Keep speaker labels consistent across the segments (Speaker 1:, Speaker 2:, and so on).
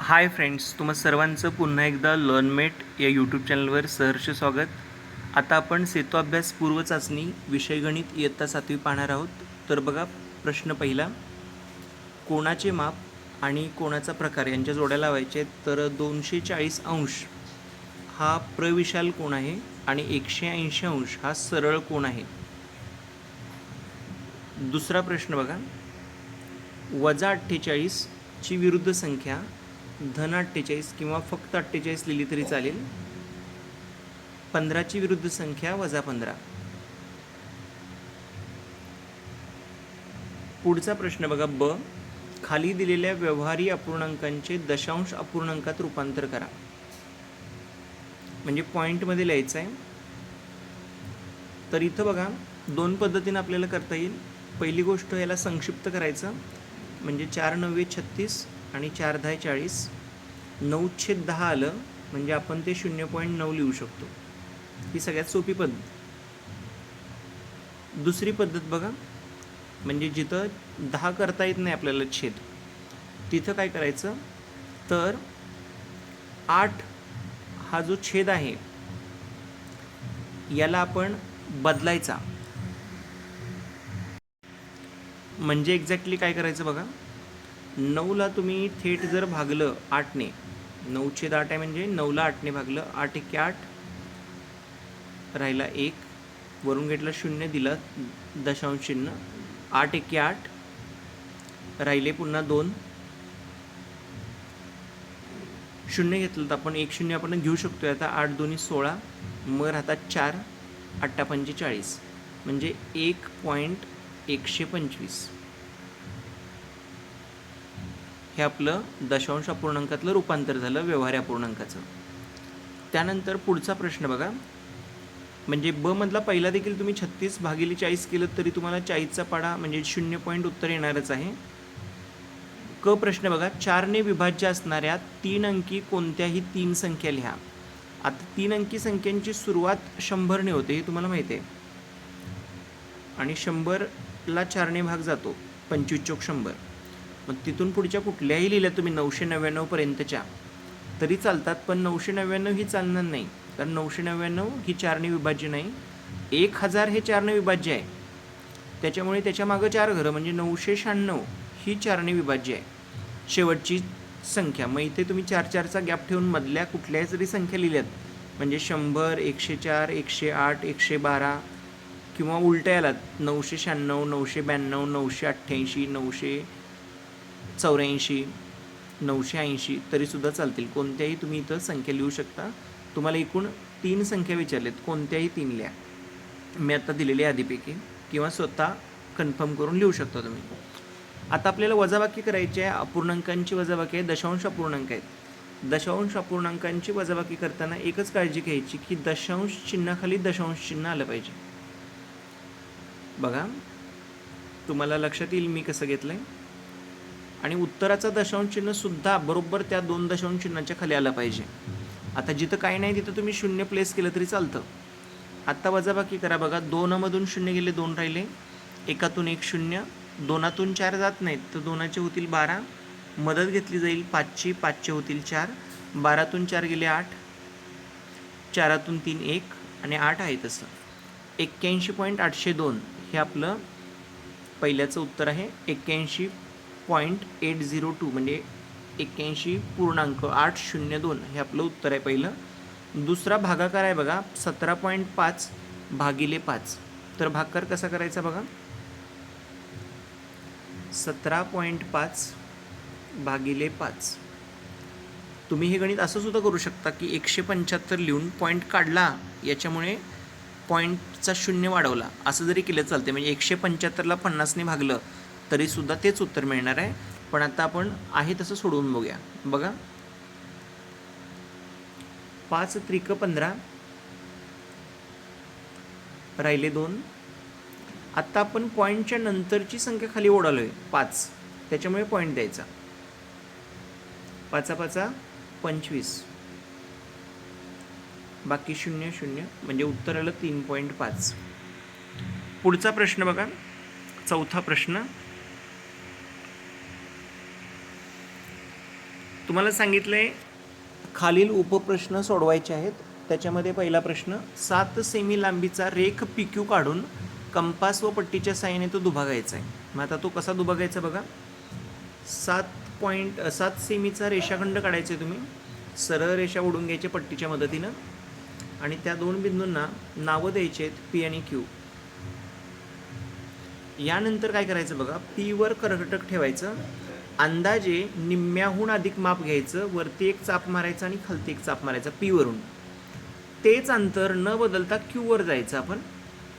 Speaker 1: Hi friends, तुम्हा सर्वांचं पुन्हा एकदा लर्नमेट या यूट्यूब चॅनलवर सहर्ष स्वागत. आता आपण सेतू अभ्यास पूर्व चाचणी विषय गणित इयत्ता 7वी पाहणार आहोत. तर बघा, प्रश्न पहिला, कोणाचे माप आणि कोणाचा प्रकार यांच्या जोड्या लावायचे आहेत. तर 240 अंश हा प्रविशाल कोण आहे आणि 180 अंश हा सरळ कोण आहे. दुसरा प्रश्न बघा, -48 ची विरुद्ध संख्या धन 48 किंवा फक्त 48 लिहिली तरी चालेल. 15 ची विरुद्ध संख्या -15. पुढचा प्रश्न बघा, ब, खाली दिलेल्या व्यवहारी अपूर्णांकांचे दशांश अपूर्णांकात रूपांतर करा. म्हणजे पॉईंटमध्ये लिहायचं आहे. तर इथं बघा, दोन पद्धतीने आपल्याला करता येईल. पहिली गोष्ट, याला संक्षिप्त करायचं, म्हणजे 4 9 36 आणि 4 10 40. 9/10 आलं म्हणजे आपण ते 0.9 लिहू शकतो. ही सगळ्यात सोपी पद्धत. दुसरी पद्धत बघा, म्हणजे जिथं 10 करता येत नाही आपल्याला छेद, तिथं काय करायचं, तर 8 हा जो छेद आहे याला आपण बदलायचा. म्हणजे एक्झॅक्टली काय करायचं बघा, 9ला तुम्ही थेट जर भागलं 8ने, 9/8 आहे म्हणजे 9ला 8ने भागलं, 8 1 8 राहिला 1, वरून घेतला 0 दिला दशांश चिन्ह, 8 1 8 राहिले पुन्हा 2, 0 घेतलं तर आपण 1 0 आपण घेऊ शकतो. आता 8 2 16, मग राहतात 4, 8 5 40, म्हणजे 1.125 हे आपलं दशांश अपूर्णांकातलं रूपांतर झालं व्यवहारी अपूर्णांकाचं. त्यानंतर पुढचा प्रश्न बघा, म्हणजे ब मधला पहिला देखील तुम्ही 36/40 केलं तरी तुम्हाला 40चा पाढा म्हणजे 0 पॉईंट उत्तर येणारच आहे. क प्रश्न बघा, 4ने विभाज्य असणाऱ्या 3 अंकी कोणत्याही 3 संख्या लिहा. आता 3 अंकी संख्यांची सुरुवात 100ने होते, हे तुम्हाला माहिती आहे, आणि 100ला 4ने भाग जातो, 25 चौक 100. मग तिथून पुढच्या कुठल्याही लिहिल्या तुम्ही 999 पर्यंतच्या तरी चालतात, पण 999 ही चालणार नाही, कारण 999 ही 4ने विभाज्य नाही. 1000 हे 4ने विभाज्य आहे, त्याच्यामुळे त्याच्या मागं 4 घरं म्हणजे 996 ही 4ने विभाज्य आहे शेवटची संख्या. मग इथे तुम्ही 4-4चा गॅप ठेवून मधल्या कुठल्याही जरी संख्या लिहिल्यात, म्हणजे 100 104 108 112 किंवा उलट्या याला 996 992 988 984 980 तरीसुद्धा चालतील. कोणत्याही तुम्ही इथं संख्या लिहू शकता. तुम्हाला एकूण 3 संख्या विचारलेत, कोणत्याही 3 लिहा मी आता दिलेली आधीपैकी, किंवा स्वतः कन्फर्म करून लिहू शकता तुम्ही. आता आपल्याला वजाबाकी करायची आहे. अपूर्णांकांची वजाबाकी आहे, दशांश अपूर्णांक आहेत. दशांश अपूर्णांकांची वजाबाकी करताना एकच काळजी घ्यायची की दशांश चिन्हाखाली दशांश चिन्ह आलं पाहिजे. बघा, तुम्हाला लक्षात येईल मी कसं घेतलंय. आणि उत्तराचा दशांश चिन्ह सुद्धा बरोबर त्या 2 दशांश चिन्हाच्या खाली आला पाहिजे. आता जिथं काही नाही तिथं तुम्ही 0 प्लेस केलं तरी चालतं. आत्ता वजाबाकी करा बघा, 2 मधून 0 गेले, 2 राहिले, एकातून 1 0, 2तून 4 जात नाहीत तर 2चे होतील 12, मदत घेतली जाईल 5ची, 5चे होतील 4, 12तून 4 गेले 8, 4तून 3 1 आणि 8 आहे तसं 81.802 हे आपलं पहिल्याचं उत्तर आहे. 81.802 म्हणजे 81.802 हे आपलं उत्तर आहे पहिलं. दुसरा भागाकार आहे बघा, 17.5 भागिले 5. तर भागाकार कसा करायचा बघा, 17.5 भागिले 5. तुम्ही हे गणित असं सुद्धा करू शकता की 175 लिहून पॉईंट काढला, याच्यामुळे पॉईंटचा 0 वाढवला, असं जरी केलं चालते. म्हणजे 175ला 50ने भागलं तरीसुद्धा तेच उत्तर मिळणार आहे. पण आता आपण आहे तसं सोडवून बघूया. बघा, 5 त्रिक 15 राहिले 2. आत्ता आपण पॉईंटच्या नंतरची संख्या खाली ओढालोय 5, त्याच्यामुळे पॉईंट द्यायचा. 5 5 25, बाकी 0 0 म्हणजे उत्तर आलं 3.5. पुढचा प्रश्न बघा, चौथा प्रश्न, तुम्हाला सांगितलंय खालील उपप्रश्न सोडवायचे आहेत. त्याच्यामध्ये पहिला प्रश्न, 7 सेमी लांबीचा रेख PQ काढून कंपास व पट्टीच्या साहाय्याने तो दुभागायचा आहे. मग आता तो कसा दुभागायचा बघा. 7 सेमीचा रेषाखंड काढायचे तुम्ही. सरळ रेषा ओढून घ्यायचे पट्टीच्या मदतीनं आणि त्या दोन बिंदूंना नावं द्यायची आहेत P आणि Q. यानंतर काय करायचं बघा, P वर कर्कटक ठेवायचं. अंदाजे निम्म्याहून अधिक माप घ्यायचं. वरती एक चाप मारायचा आणि खालती एक चाप मारायचा P वरून. तेच अंतर न बदलता Q वर जायचं आपण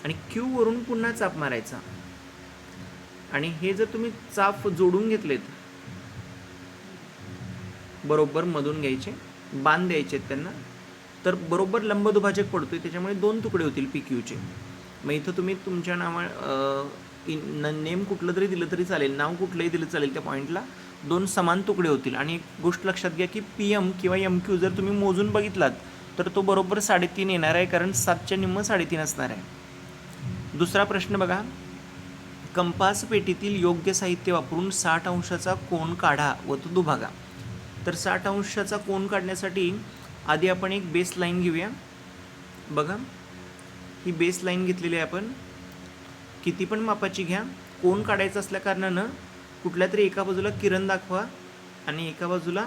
Speaker 1: आणि Q वरून पुन्हा चाप मारायचा. आणि हे जर तुम्ही चाप जोडून घेतलेत, बरोबर मधून घ्यायचे, बांध द्यायचे त्यांना, तर बरोबर लंबदुभाजक पडतोय. त्याच्यामुळे 2 तुकडे होतील PQचे. मग इथं तुम्ही तुमच्या नेम कुठलं तरी दिलं तरी चालेल, नाव कुठलंही दिलं चालेल. त्या पॉईंटला 2 समान तुकडे होतील. आणि एक गोष्ट लक्षात घ्या की PM किंवा MQ जर तुम्ही मोजून बघितलात तर तो बरोबर 3.5 येणार आहे, कारण 7च्या निम्म 3.5 असणार आहे. दुसरा प्रश्न बघा, कंपास पेटीतील योग्य साहित्य वापरून 60 अंशाचा कोन काढा व तो दुभागा. तर 60 अंशाचा कोन काढण्यासाठी आधी आपण एक बेस लाईन घेऊया. बघा, ही बेस लाईन घेतलेली आहे आपण. किती पण मापाची घ्या. कोन काढायचा असल्या कारणानं कुठल्या तरी एका बाजूला किरण दाखवा आणि एका बाजूला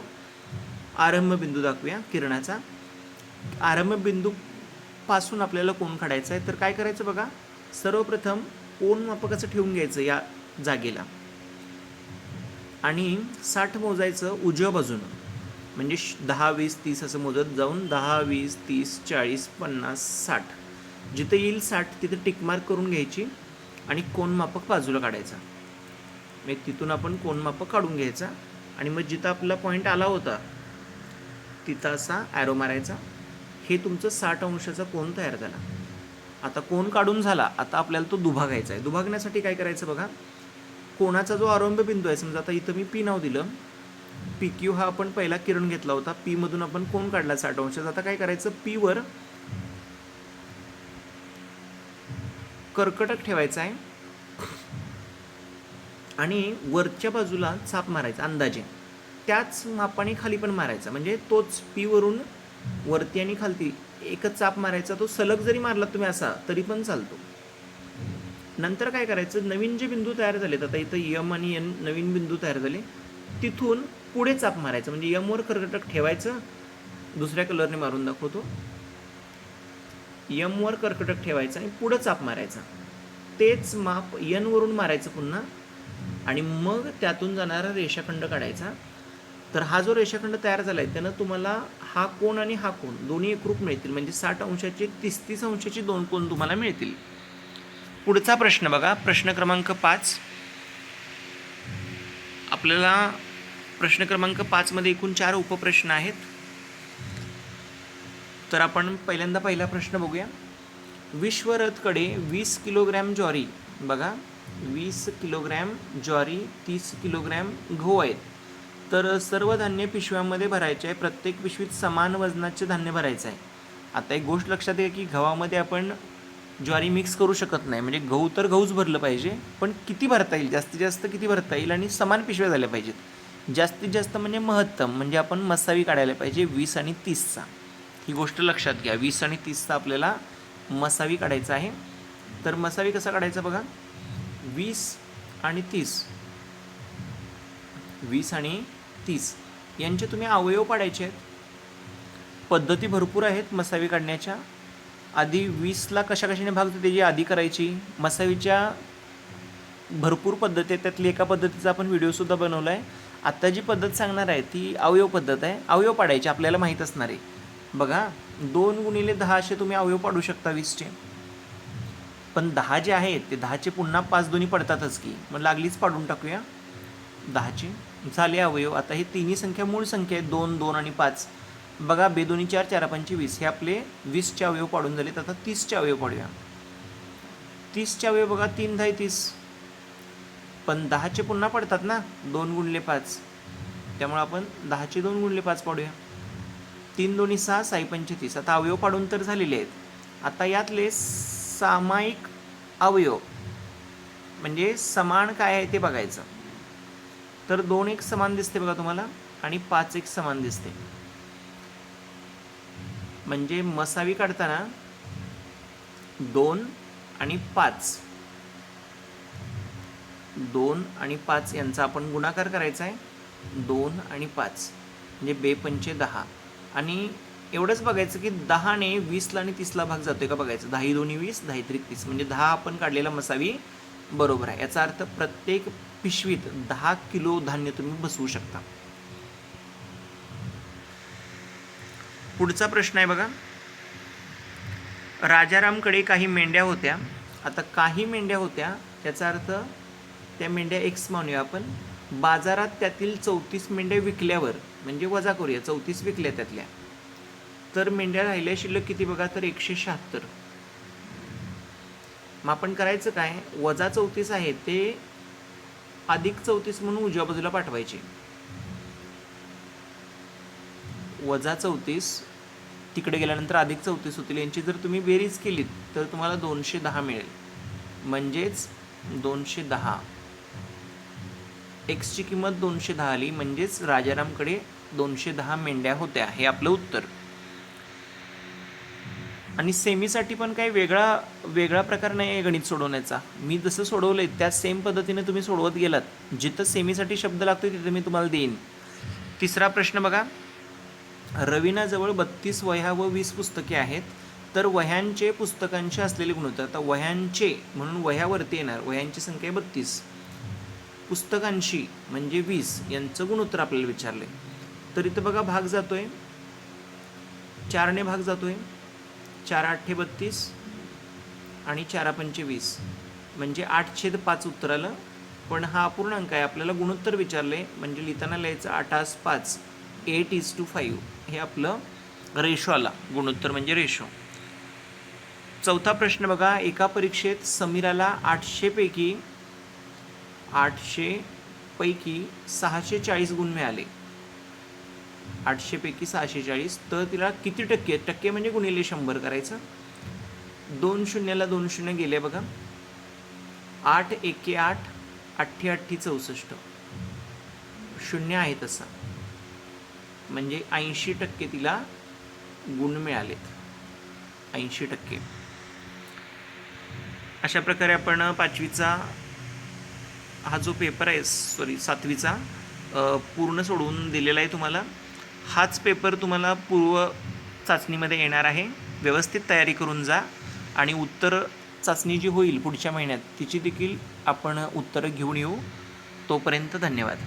Speaker 1: आरंभबिंदू दाखवूया किरणाचा. आरंभबिंदूपासून आपल्याला कोन काढायचा आहे. तर काय करायचं बघा, सर्वप्रथम कोन मापकाचं ठेवून घ्यायचं या जागेला आणि 60 मोजायचं उजव्या बाजूनं. म्हणजे 10, 20, 30 असं मोजत जाऊन 10, 20, 30, 40, 50, 60 जिथं येईल 60 तिथं टिकमार्क करून घ्यायची आणि कोन मापक बाजूला काढायचा. मग तिथून आपण कोन मापक काढून घ्यायचा आणि मग जिथं आपला पॉईंट आला होता तिथं असा ॲरो मारायचा. हे तुमचं 60 अंशाचा कोन तयार झाला. आता कोन काढून झाला, आता आपल्याला तो दुभागायचा आहे. दुभागण्यासाठी काय करायचं बघा, कोणाचा जो आरंभ बिंदू आहे, समजा आता इथं मी P नाव दिलं. PQ हा आपण पहिला किरण घेतला होता. P मधून आपण कोन काढला 60 अंशाचा. आता काय करायचं, P वर कर्कटक ठेवायचा आहे आणि वरच्या बाजूला चाप मारायचा अंदाजे. त्याच मापाने खाली पण मारायचा. म्हणजे तोच P वरून वरती आणि खालती एकच चाप मारायचा. तो सलग जरी मारला तुम्ही असा तरी पण चालतो. नंतर काय करायचं, नवीन जे बिंदू तयार झालेत, आता इथं M आणि N नवीन बिंदू तयार झाले, तिथून पुढे चाप मारायचं. म्हणजे M वर कर्कटक ठेवायचं. दुसऱ्या कलरने मारून दाखवतो. M वर कर्कटक ठेवायचं आणि पुढं चाप मारायचा. तेच माप N वरून मारायचं पुन्हा आणि मग त्यातून जाणारा रेषाखंड काढायचा. तर हा जो रेषाखंड तयार झाला आहे त्यानं तुम्हाला हा कोन आणि हा कोन दोन्ही एकरूप मिळतील. म्हणजे 60 अंशाचे 30 अंशाचे 2 कोन तुम्हाला मिळतील. पुढचा प्रश्न बघा, प्रश्न क्रमांक 5. आपल्याला प्रश्न क्रमांक 5 मध्ये एकूण 4 उपप्रश्न आहेत. तर आपण पहिल्यांदा पहिला प्रश्न बघूया. विश्वरथकडे 20 किलोग्रॅम ज्वारी, बघा 20 किलोग्रॅम ज्वारी, 30 किलोग्रॅम गहू आहेत. तर सर्व धान्य पिशव्यांमध्ये भरायचे आहे. प्रत्येक पिशवीत समान वजनाचे धान्य भरायचं आहे. आता एक गोष्ट लक्षात घ्या की गव्हामध्ये आपण ज्वारी मिक्स करू शकत नाही. म्हणजे गहू तर गहूच भरलं पाहिजे, पण किती भरता येईल, जास्तीत जास्त किती भरता येईल आणि समान पिशव्या झाल्या पाहिजेत. जास्तीत जास्त म्हणजे महत्तम म्हणजे आपण मसावी काढायला पाहिजे 20 आणि 30चा. ही गोष्ट लक्षात घ्या. 20 आणि 30चा आपल्याला मसावी काढायचा आहे. तर मसावी कसा काढायचा बघा, 20 आणि 30 यांचे तुम्ही अवयव पाडायचे आहेत. पद्धती भरपूर आहेत मसावी काढण्याच्या. आधी 20ला कशाने भागतो त्याची आधी करायची. मसावीच्या भरपूर पद्धती आहेत. त्यातली एका पद्धतीचा आपण व्हिडिओसुद्धा बनवला आहे. आत्ता जी पद्धत सांगणार आहे ती अवयव पद्धत आहे. अवयव पाडायचे आपल्याला माहीत असणार आहे. बघा 2 गुणिले 10 असे तुम्ही अवयव पाडू शकता 20चे. पण 10 जे आहेत ते 10चे पुन्हा 5 दोन्ही पडतातच की, मग लागलीच पाडून टाकूया 10चे. झाले अवयव. आता हे तिन्ही संख्या मूळ संख्या आहेत, 2, 2 आणि 5. बघा 2 2 4 4 5 20 हे आपले 20चे अवयव पाडून झालेत. आता 30चे अवयव पाडूया. 30चे अवयव बघा 3 10 30, पण 10चे पुन्हा पडतात ना 2 गुणिले 5. त्यामुळे आपण 10चे 2 गुणिले 5 पाडूया. 3 2 6 6 5 30. आता अवयव पाडून तर झालेले आहेत. आता यातले सामायिक अवयव म्हणजे समान काय आहे ते बघायचं. तर 2 एक समान दिसते बघा तुम्हाला आणि 5 एक समान दिसते. म्हणजे मसावी काढताना 2 आणि 5 यांचा आपण गुणाकार करायचा आहे. 2 आणि 5 म्हणजे 2 पंचे 10 आणि एवढंच बघायचं की 10ने 20ला आणि 30ला भाग जातोय का बघायचं. 10 2 20 10 3 30 म्हणजे 10 आपण काढलेला मसावी बरोबर आहे. याचा अर्थ प्रत्येक पिशवीत 10 किलो धान्य तुम्ही बसवू शकता. पुढचा प्रश्न आहे बघा. राजारामकडे काही मेंढ्या होत्या. आता काही मेंढ्या होत्या याचा अर्थ त्या मेंढ्या एक्स मानूया आपण. बाजारात त्यातील 34 मेंढ्या विकल्यावर म्हणजे वजा करूया 34 विकल्या त्यातल्या, तर मेंढ्या राहिल्या शिल्लक किती बघा, तर 176. मग आपण करायचं काय, वजा 34 आहे ते अधिक 34 म्हणून उजव्या बाजूला पाठवायचे. वजा 34 तिकडे गेल्यानंतर अधिक 34 होतील. यांची जर तुम्ही बेरीज केलीत तर तुम्हाला 210 मिळेल. म्हणजेच 210 एक्सची किंमत 210 आली. म्हणजेच राजारामकडे 210 मेंढ्या होत्या. हे आपलं उत्तर. आणि सेमीसाठी पण काही वेगळा प्रकार नाही आहे गणित सोडवण्याचा. मी जसं सोडवलंय त्या सेम पद्धतीने तुम्ही सोडवत गेलात. जिथं सेमीसाठी शब्द लागतो तिथे मी तुम्हाला देईन. तिसरा प्रश्न बघा. रवीनाजवळ 32 वह्या व 20 पुस्तके आहेत. तर वह्यांचे पुस्तकांचे असलेले गुणोत्तर. आता वह्यांचे म्हणून वह्यावरती येणार. वह्यांची संख्या आहे 32, पुस्तकांशी म्हणजे 20 यांचं गुणोत्तर आपल्याला विचारले. तर इथं बघा भाग जातोय 4ने भाग जातोय. 4 8 32 आणि 4 5 20 म्हणजे 8/5 उत्तर आलं. पण हा अपूर्णांक आहे, आपल्याला गुणोत्तर विचारले म्हणजे लिहिताना लिहायचं 8 5 8:5 हे आपलं रेशो आला. गुणोत्तर म्हणजे रेशो. चौथा प्रश्न बघा. एका परीक्षेत समीराला 800 पैकी 640 गुण मिळाले. 800 पैकी 640. तर तिला किती टक्के, टक्के म्हणजे गुणिले 100 करायचं. 2 शून्याला 2 शून्य गेले बघा. 8 1 8 8 8 64 शून्य आहे तसा. म्हणजे 80% तिला गुण मिळालेत. 80%. अशा प्रकारे आपण 5वीचा हा जो पेपर आहे, 7वीचा पूर्ण सोडवून दिलेला आहे तुम्हाला. हाच पेपर तुम्हाला पूर्व चाचणीमध्ये येणार आहे. व्यवस्थित तयारी करून जा आणि उत्तर चाचणी जी होईल पुढच्या महिन्यात तिची देखील आपण उत्तरं घेऊन येऊ. तोपर्यंत धन्यवाद.